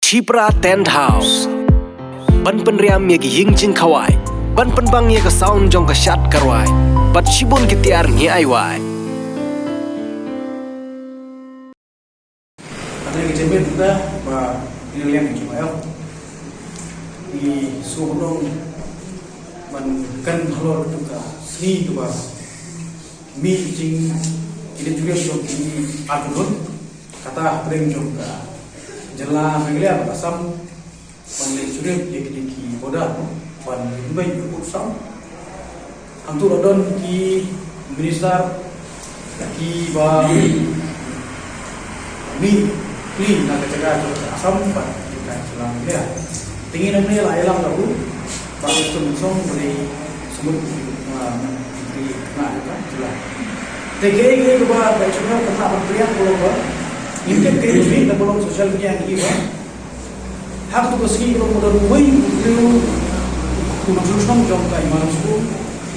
Chipra Tent House Ban penriam ye gi ying jing khawai ban penbang ye ka sound jong ka shat karwai pat chibon ki tiar ngi ai wai Ada yang jemput kita bah ini yang cuma ya di Subodong kan halor juga seni tu bah mi jing ini juga so di Argun kata breng juga jela mengelia asam panle sudah ki boda pan dubai urusan antur odon ki minister ki ba mi clean nak jaga asam pan kita selang dia tingin namanya layalang tahu baru sungsong dari semut di nak jelas TGI ke ba cuma kata berperiak kalau ba ini ke belum sosial media ni ba hak tu keski kalau mudah ruai itu kunjung jom kai manusia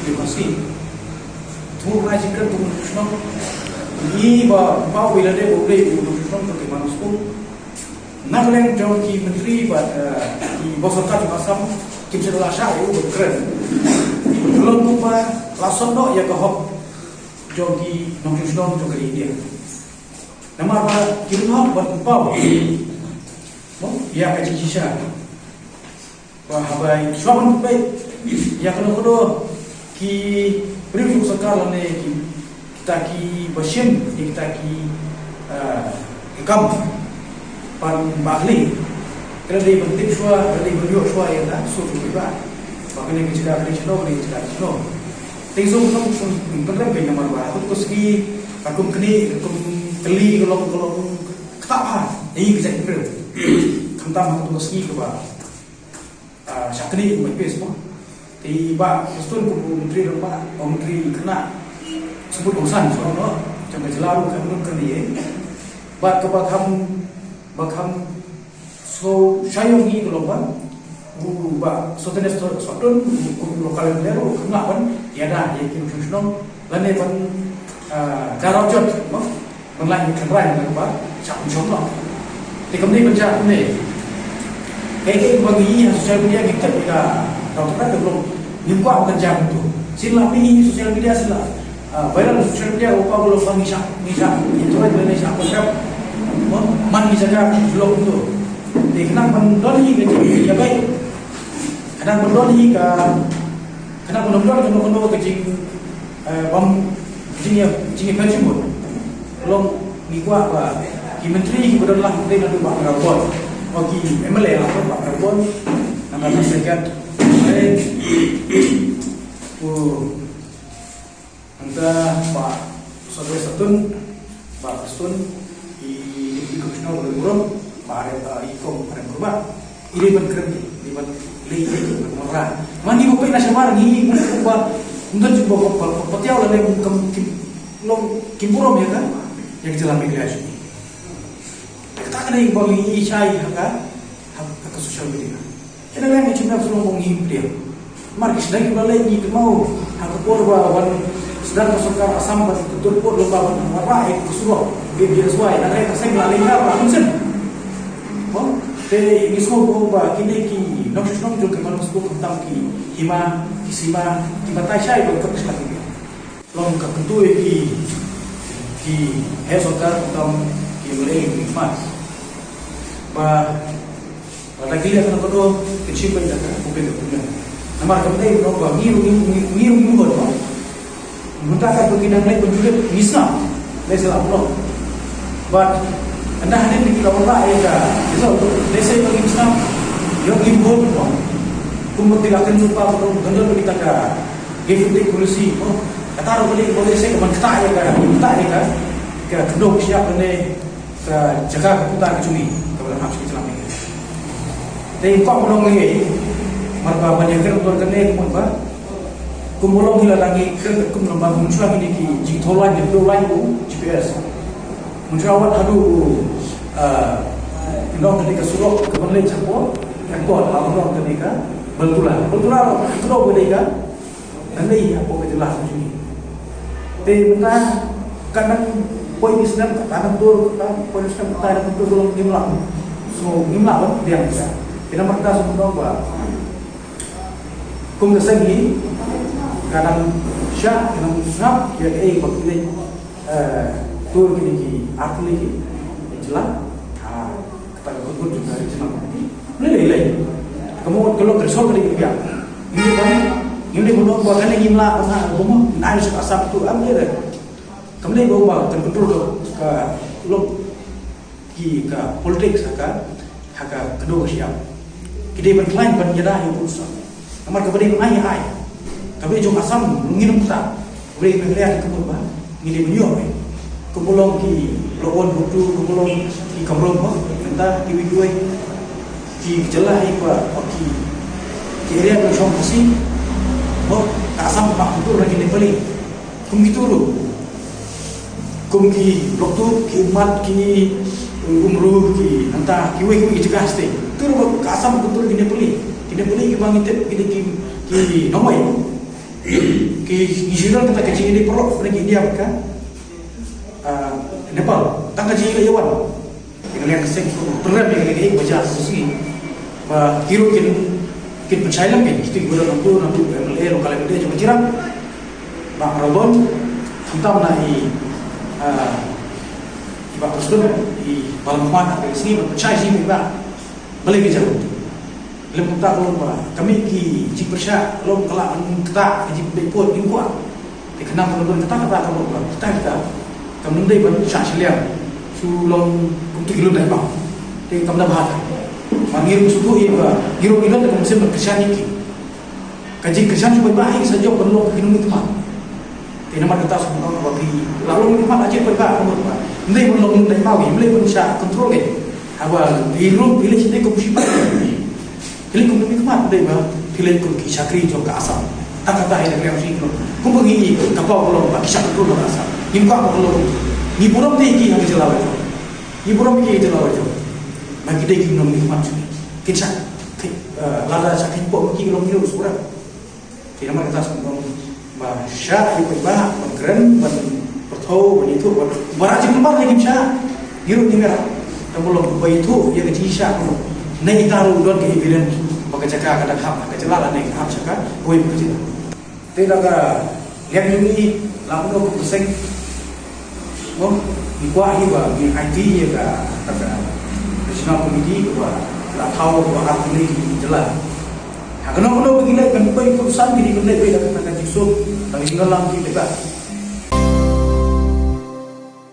di masih tu ngaji kan tu kunjung ini ba bila dia boleh kunjung ke manusia nak leng jom ki menteri ba di bosaka asam kimse la sha itu keren belum lupa lason no ya kahop jom ki kunjung jom ke dia nama apa kirun buat apa ya kaji kisah wah habai suaman baik ya kalau ki beri sekali ni kita ki basim kita ki ikam pan bahli kalau dia bentuk suah dia beri suah ya dah suatu tiba makanya kita beri cino tinggal pun benar benar nama bah aku ski aku kini keli kalau apa ini kita beri tentang tu meski ke ba syakni mai semua tiba betul ku menteri rumah menteri kena sebut urusan soalnya jangan jelaru kan kena ye ba ke bakham so sayong ni kalau ba so tenes sotun ku lokal lero kena ban tiada ye ki susno lane ban garojot menlain kembali dengan ba sak contoh di kembali kerja ni kayak bagi sosial media kita tidak tahu kan belum nimpa kerja itu sila ini sosial media sila viral sosial media apa belum misah itu aja ni siapa siapa man misalnya belum itu di kenapa mendoni kerja ya baik kenapa mendoni ke kenapa mendoni kerja kerja pensiun belum nikah apa ki menteri ki betul lah menteri nanti Pak Karbon bagi MLA lah Pak Karbon nama sekian antara Pak Saudara Satun Pak Stun di Komisioner Bergurau Pak Ikom Padang Kurma ini berkerja di lagi bermurah mandi bukan nasional ni bukan untuk juga petiau lah yang kimpurom ya kan yang jalan migrasi tak ada yang bagi cai hak sosial media. Ini yang cuma belum menghim dia. Markis lagi balai ni mau hak korba wan sedang masukkan asam betul pun lomba apa itu suruh biar sesuai. Nak saya melalui apa kunsen. Te ini semua berubah kini ki nong juga manusia tentang ki hima kisima kibatai cai berkat lagi. Long kekentu ki hesokar tentang ki boleh nikmat. Lagi lihat kalau kau kecil pun dah bukan punya. Nama kemudian orang ngiru orang. Mudah kan berkidang lain penjual misal, lesalah Allah. But anda hadir di kita orang lain dah. So, lesai bagi misal, yang imbul orang. Kumut tidak akan lupa orang gendor kita kah. Gefute polisi. Kata orang boleh saya keman kita ya kan. Ke kedok siap ni ke jaga keputar kecuri. Dalam hak Islam ini. Tapi kau belum lagi, marba banyak kerana tuan kene kumpulan, kumpulan hilang lagi kerana kumpulan muncul ini ki jitolan jitolan itu GPS. Muncul awal hadu, orang ketika surau kemudian campur, ekor orang ketika betulan itu boleh kan? Nanti apa kejelas ini. Tapi mana kadang poin Islam kadang tur, poin Islam kadang tur belum dimulai. so ngimla ban diam bisa kita merta semua bahwa kum kesegi kadang syak kadang ngap ya waktu tur kini ki atli ki jelas kata kau juga jelas lelai kamu kalau resol dari dia ini kan ini menurut bahwa kan ngimla pasal kamu naik asap tu ambil deh kamu ni bawa terbentur ke lo ki ke politik saka haka kedua siap kita berklaim penjara yang berusaha kamar kepada yang ai tapi jom asam nginum tak boleh melihat kebun bah ngini menyuap kepulong ki lowon butu kepulong ki kamrong bah entah ki widoi ki jelah ipa ki area yang som kasih oh asam mak butu lagi ni balik kum kituru kum ki loktu ki mat ki umruh ki entah ki we juga stay turu asam butu lagi ni balik ki bang ki nomai ki isiran kita kecil ini perlu lagi dia kan Nepal tangga jika yawan dengan yang kesek terang dengan ini baca sisi hero kin percaya lagi itu gula nampu MLA lokal MLA cuma cirang bang Rabon kita menai ibak presiden di Balam Kwan dari sini percaya sini ibak balik ke jauh lem tak lom kami ki jik persya lom kelak kita jik bepot ni kuat dikenang kalau kita kita kamu nanti baru syak seliam su lom untuk kilo dah bang jadi kamu dah bahas panggil suku iba giro giro kamu mesti berkesan iki kaji kesan supaya baik saja perlu minum itu mah di nama kita semua bagi lalu minum aja pergi kamu nanti belum dari mau boleh pun syak kontrol ke apa giro pilih sini kamu siapa pilih kamu minum mah deh bah pilih kamu kisakri jom ke asam tak kata yang yang sih kamu pergi kapal belum kisah kontrol ke asam Impak kalau ni buram teki yang jelawa itu, ni buram ki jelawa itu, bagi dia ki nom nikmat juga. Kisah, lada sakit pun ki nom hidup surah. Tidak mana kita semua bahasa itu bah, berkeren, bertau, beritu, berajib lembar lagi kisah, hidup ni merah. Tapi belum begitu, ia kisah pun. Naik taruh don ke evidence, bagi cakap kadang ham, kadang jelalan naik ham cakap, boleh begitu. Tidak ada lihat ini, lalu aku pusing. Oh, di kuah hiba, di IT ya ka, kata nasional komiti kuah, tak tahu kuah apa ni jelas. Kalau begini kan, baik perusahaan ini kan, baik dah kata jisuk, tapi tinggal lagi dekat.